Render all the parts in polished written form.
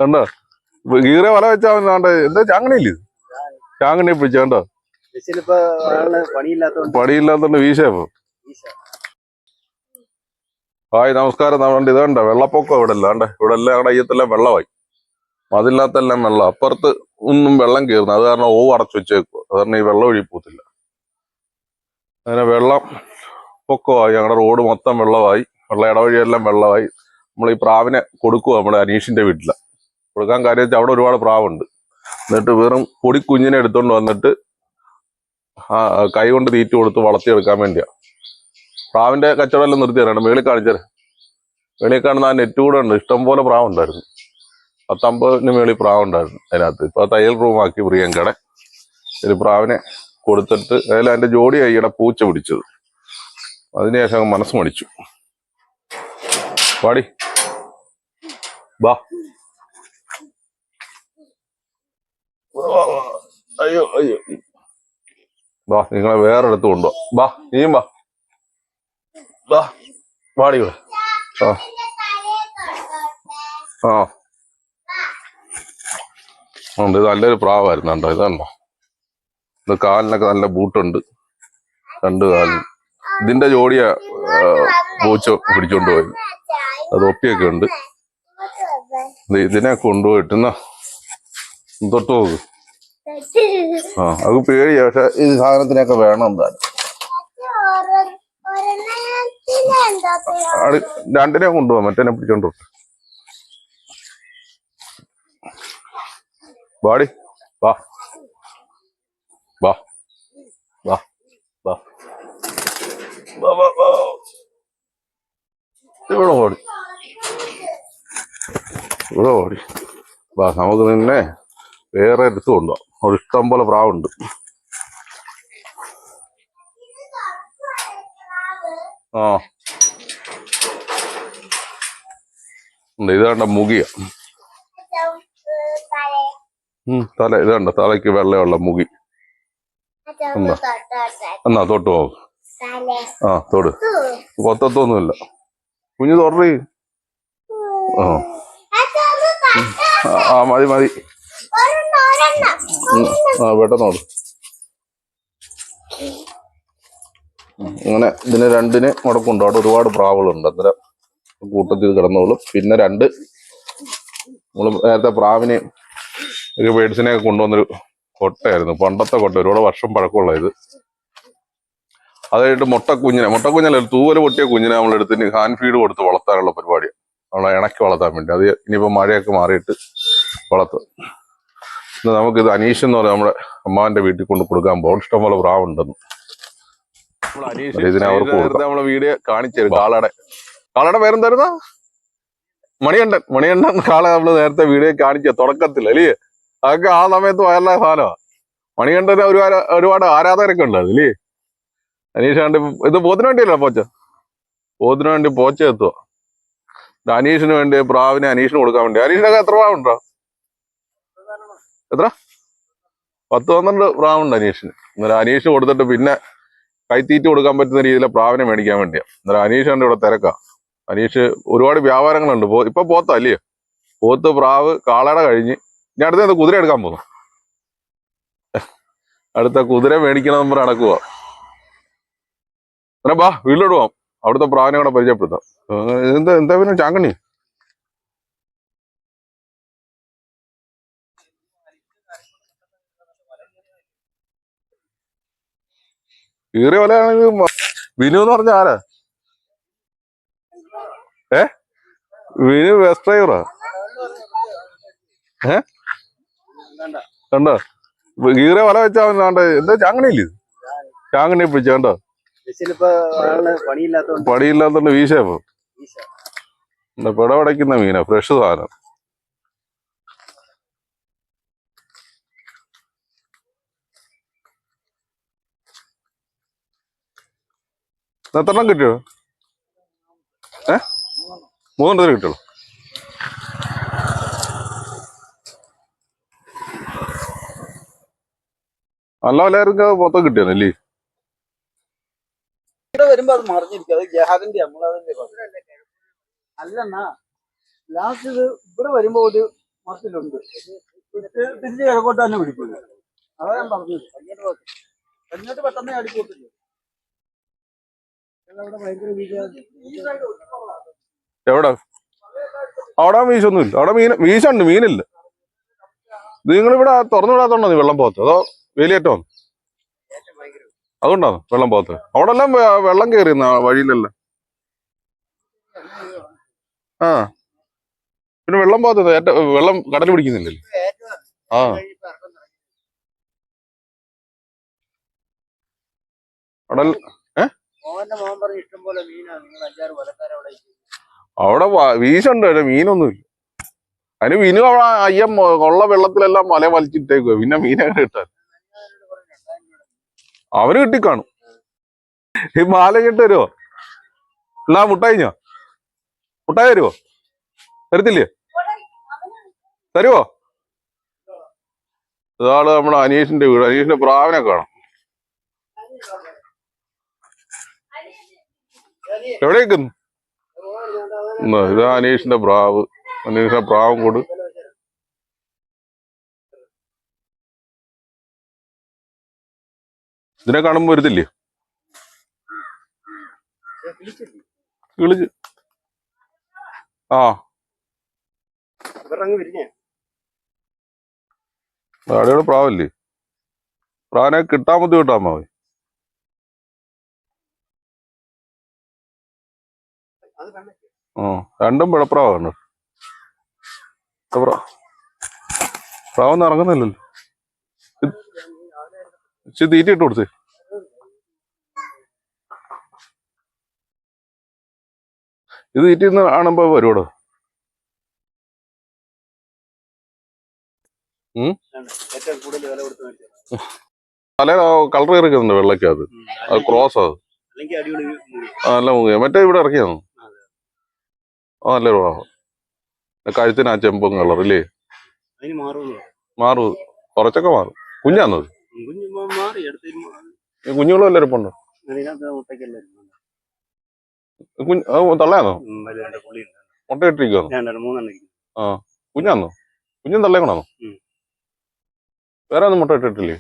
കണ്ടോ ഗീറെ വല വെച്ചാ എന്താ ചാങ്ങണില്ലേ ചാങ്ങണി പിടിച്ചോ പണിയില്ലാത്തോണ്ട് വീശപ്പോ. ഹായ് നമസ്കാരം. നമ്മുടെ ഇതുണ്ട് വെള്ളപ്പൊക്കം ഇവിടെ എല്ലാം ഇവിടെ എല്ലാം അവിടെ അയ്യത്തെല്ലാം വെള്ളമായി, അതില്ലാത്തെല്ലാം വെള്ളം. അപ്പുറത്ത് ഒന്നും വെള്ളം കയറുന്നു, അത് കാരണം ഓവ് അടച്ചു വെച്ചേക്കുക, അത് കാരണം ഈ വെള്ളം ഒഴുകി പോത്തില്ല. അങ്ങനെ വെള്ളം പൊക്കമായി, ഞങ്ങളുടെ റോഡ് മൊത്തം വെള്ളമായി, വെള്ള ഇടവഴിയെല്ലാം വെള്ളമായി. നമ്മൾ ഈ പ്രാവിനെ കൊടുക്കുക നമ്മുടെ അനീഷിന്റെ വീട്ടില് കൊടുക്കാൻ. കാര്യം വെച്ചാൽ അവിടെ ഒരുപാട് പ്രാവുണ്ട്. എന്നിട്ട് വെറും പൊടി കുഞ്ഞിനെ എടുത്തോണ്ട് വന്നിട്ട് കൈ കൊണ്ട് തീറ്റ കൊടുത്ത് വളർത്തിയെടുക്കാൻ വേണ്ടിയാ. പ്രാവിന്റെ കച്ചവടം എല്ലാം നിർത്തി തരാണ്. മേളിൽ കാണിച്ചാൽ മേളിൽ കാണുന്ന ആ നെറ്റ് കൂടെ ഉണ്ട്, ഇഷ്ടംപോലെ പ്രാവുണ്ടായിരുന്നു. 10-50 മേളിൽ പ്രാവുണ്ടായിരുന്നു അതിനകത്ത്. ഇപ്പൊ തയ്യൽ റൂമാക്കി പ്രിയങ്കടെ. ഒരു പ്രാവിനെ കൊടുത്തിട്ട് അതിൽ അതിന്റെ ജോഡി ഈയിടെ പൂച്ച പിടിച്ചത്, അതിനുശേഷം മനസ്സ് മടിച്ചു. പാടി ബാ. അയ്യോ അയ്യോ ബാ, നിങ്ങളെ വേറെടുത്ത് കൊണ്ടുപോ. ബാ നീയും ബാ, ബാ പാടി ഇവിടെ. ആ ഉണ്ട്, ഇത് നല്ലൊരു പ്രാവായിരുന്നു കണ്ടോ. ഇതാണോ ഇത്, കാലിനൊക്കെ നല്ല ബൂട്ടുണ്ട്, 2 കാലിന്. ഇതിന്റെ ജോഡിയാ പൂച്ച പിടിച്ചോണ്ട് പോയത്, അത് ഒപ്പിയൊക്കെ ഉണ്ട്. ഇതിനെ കൊണ്ടുപോയിട്ട് തൊട്ട് നോക്ക്. അത് പേടിയാ, പക്ഷെ ഈ സാധനത്തിനൊക്കെ വേണം എന്തായാലും. 2നെ കൊണ്ടുപോകാം, മറ്റേനെ പിടിച്ചോണ്ട് ബാടി വാ വാ വാ വാ വാ. ഇവിടെ ഓടി ഇവിടെ ഓടി വാ. നമുക്ക് നിന്നെ വേറെ എടുത്ത് കൊണ്ടുപോകാം, അവിടെ ഇഷ്ടം പോലെ പ്രാവുണ്ട്. ആ ഇത് കണ്ട മുകിയ തല, ഇത് കണ്ട തലയ്ക്ക് വെള്ളയുള്ള മുഗി. എന്നാ തൊട്ട് പോകും. ആ തൊട്, കൊത്തത്തൊന്നുമില്ല. കുഞ്ഞു തൊടറി. ആ മതി മതി. ആ പെട്ടെന്നോട്. അങ്ങനെ ഇതിന് 2ന് മുടക്കുണ്ട്. അവിടെ ഒരുപാട് പ്രാവുകളുണ്ട്, അന്നേരം കൂട്ടത്തിൽ കിടന്നോളും. പിന്നെ 2 നമ്മള് നേരത്തെ പ്രാവിനെ ഒരു ബേഡ്സിനെ കൊണ്ടുവന്നൊരു കൊട്ടയായിരുന്നു, പണ്ടത്തെ കൊട്ട, ഒരുപാട് വർഷം പഴക്കമുള്ള ഇത്. അത് കഴിഞ്ഞിട്ട് മുട്ടക്കുഞ്ഞിനെ ഒരു തൂവല് പൊട്ടിയ കുഞ്ഞിനെ നമ്മളെടുത്തിന് ഹാൻഡ് ഫീഡ് കൊടുത്ത് വളർത്താനുള്ള പരിപാടിയാണ്, നമ്മളെ ഇണക്കി വളർത്താൻ വേണ്ടി. അത് ഇനിയിപ്പോ മഴയൊക്കെ മാറിയിട്ട് വളർത്തും. നമുക്കിത് അനീഷ് എന്ന് പറയാം, നമ്മുടെ അമ്മാന്റെ വീട്ടിൽ കൊണ്ട് കൊടുക്കാൻ പോകും. ഇഷ്ടംപോലെ പ്രാവുണ്ടെന്ന് ഇതിനെ അവർക്ക് കൊടുക്കാം. നമ്മളെ വീഡിയോ കാണിച്ചു കാളയുടെ പേരെന്തായിരുന്ന? മണികണ്ഠൻ കാള നമ്മള് നേരത്തെ വീഡിയോ കാണിച്ച തുടക്കത്തിൽ അല്ലേ? അതൊക്കെ ആ സമയത്ത് വയറുള്ള സാധനമാണ്. മണികണ്ഠന് ഒരുപാട് ആരാധകരൊക്കെ ഉണ്ട് അല്ലേ? അനീഷ് കണ്ട് ഇത് പോത്തിന് വേണ്ടിയല്ലോ പോത്തിന് വേണ്ടി പോച്ച എത്തുക. അനീഷിന് വേണ്ടി പ്രാവിനെ അനീഷിന് കൊടുക്കാൻ വേണ്ടി. അനീഷിനൊക്കെ എത്ര പ്രാവുണ്ടോ? എത്ര? 10-12 പ്രാവുണ്ട് അനീഷിന്. അന്നേരം അനീഷിന് കൊടുത്തിട്ട് പിന്നെ കൈത്തീറ്റ് കൊടുക്കാൻ പറ്റുന്ന രീതിയിലെ പ്രാവിനെ മേടിക്കാൻ വേണ്ടിയാ. അന്നേരം അനീഷ് കണ്ട് ഇവിടെ തിരക്കാ. അനീഷ് ഒരുപാട് വ്യാപാരങ്ങളുണ്ട്. ഇപ്പൊ പോത്താ അല്ലേ? പോത്ത്, പ്രാവ്, കാളയുടെ കഴിഞ്ഞ് ഇനി അടുത്ത കുതിര എടുക്കാൻ പോകുന്നു. അടുത്ത കുതിര മേടിക്കണം നമ്പർ നടക്കുക. അങ്ങനെ ബാ വീട്ടിലോട്ട് പോവാം, അവിടുത്തെ പ്രാവിനെ കൂടെ പരിചയപ്പെടുത്താം. എന്താ പിന്നെ ചാങ്കണ്ണി? കീറിയ പോലെയാണെങ്കിൽ വിനു എന്ന് പറഞ്ഞ ആരാ? വിനു ബസ് ഡ്രൈവറാ? കണ്ടോ ഗീറെ വല വെച്ചാ എന്താ ചാങ്ങണില്ലേ? ചാങ്ങണി പിടിച്ച കണ്ടോ, പണിയില്ലാത്തോണ്ട് വീശപ്പോ. പിടപടയ്ക്കുന്ന മീനാ, ഫ്രഷ് സാധനം. എത്രണ്ണം കിട്ടിയോ? 3 കിട്ടുള്ളൂ. നല്ല വല്ലായിരുന്നു മൊത്തം കിട്ടിയാന്നല്ലേ? വരുമ്പോ അത് മറിഞ്ഞിരിക്കും, അത് ഗ്യാരണ്ടി. നമ്മളതിന്റെ അല്ലെന്നാ ലാസ്റ്റ് ഇത് ഇവിടെ വരുമ്പോ ഒരു മറച്ചിലുണ്ട് തിരിച്ച് കിഴക്കോട്ട് തന്നെ പിടിക്കുന്നു. അതാ ഞാൻ പറഞ്ഞത്. കഞ്ഞോട്ട് പെട്ടെന്ന് അടിക്കൂട്ടില്ല. ഭയങ്കര എവിടെ? അവിടെ വീശൊന്നുമില്ല. അവിടെ വീശുണ്ട്, മീനില്ല. നിങ്ങളിവിടെ തുറന്നു വിടാത്തോണ്ടോ നീ വെള്ളം പോകത്ത്? അതോ വേലിയേറ്റോ? അതുകൊണ്ടാണ് വെള്ളം പോകത്ത്. അവിടെ എല്ലാം വെള്ളം കയറിയുന്ന വഴിയിലല്ല. ആ പിന്നെ വെള്ളം പോകത്തത് വെള്ളം കടൽ പിടിക്കുന്നില്ലല്ലോ. ആ കടൽ അവിടെ വീശുണ്ട്, മീനൊന്നുമില്ല. അതിന് മീനും അവിടെ അയ്യം ഉള്ള വെള്ളത്തിലെല്ലാം മല വലിച്ചിട്ടേക്കുക. പിന്നെ മീനൊക്കെ കിട്ടാൻ അവന് കിട്ടിക്കാണും. ഈ മാല കിട്ട് തരുമോ? എന്നാ മുട്ടായിഞ്ഞോ? മുട്ടായി തരുമോ? തരത്തില്ലേ? തരുമോ? ഇതാണ് നമ്മുടെ അനീഷിന്റെ വീട്. അനീഷിന്റെ പ്രാവിനെ കാണാം. എവിടേക്കുന്നു? ഇതാ അനീഷിന്റെ പ്രാവ്. അനീഷിന്റെ പ്രാവും കൂട്. ഇതിനെ കാണുമ്പോ വരുത്തില്ലേ? കിളിച്ച്. ആ അടിയോടെ പ്രാവല്ലേ? പ്രാവിനെ കിട്ടാൻ ബുദ്ധിമുട്ടാ മതി. രണ്ടും പിഴപ്രാവാണ്. പ്രാവൊന്നും ഇറങ്ങുന്നില്ലല്ലോ. ഇച്ചിരി തീറ്റ ഇട്ട് കൊടുത്തേ. ഇത് തീറ്റിന്ന് കാണുമ്പോ വരുവോടോ? തല കളർ ഇറക്കുന്നുണ്ട് വെള്ളക്കകത്ത്. അത് ക്രോസ് അത് നല്ല മുങ്ങിയ. മറ്റേ ഇവിടെ ഇറക്കിയാന്നു. ആ നല്ല പ്രാവം. കഴുത്തിന് ആ ചെമ്പും കളർ ഇല്ലേ? മാറും, കുറച്ചൊക്കെ മാറും. കുഞ്ഞാന്നത് കുഞ്ഞുങ്ങളും എല്ലാം ഇരിപ്പുണ്ടോ? തള്ളയാന്നോ? മുട്ട ഇട്ടിരിക്കുവാന്നോ? ആ കുഞ്ഞാന്നോ? കുഞ്ഞും തള്ളേക്കണോ? വേറെ ഒന്നും മുട്ട ഇട്ടിട്ടില്ലേ?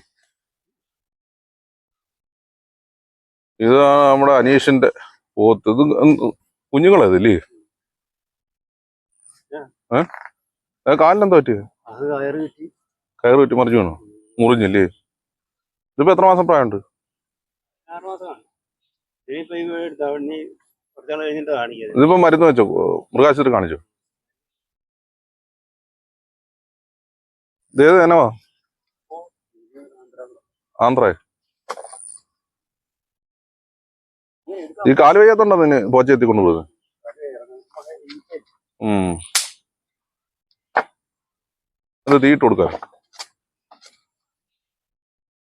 ഇത് നമ്മുടെ അനീഷിന്റെ പോത്ത്. ഇത് കുഞ്ഞുങ്ങളേതല്ലേ? കാലിനെന്താ പറ്റിയത്? കയറ് പറ്റി മറിഞ്ഞു വേണോ? മുറിഞ്ഞില്ലേ? ഇതിപ്പോ എത്ര മാസം പ്രായമുണ്ട്? ഇതിപ്പോ മരുന്ന് വെച്ചോ? മൃഗാശുപത്രി കാണിച്ചോ? ഇതേത് ഇനവാ? ആന്ധ്രേ? ഈ കാല് വയ്യാത്തോണ്ടോ നിന്നെ പോച്ച എത്തിക്കൊണ്ട് പോയത്? അത് തീയിട്ട് കൊടുക്കാം.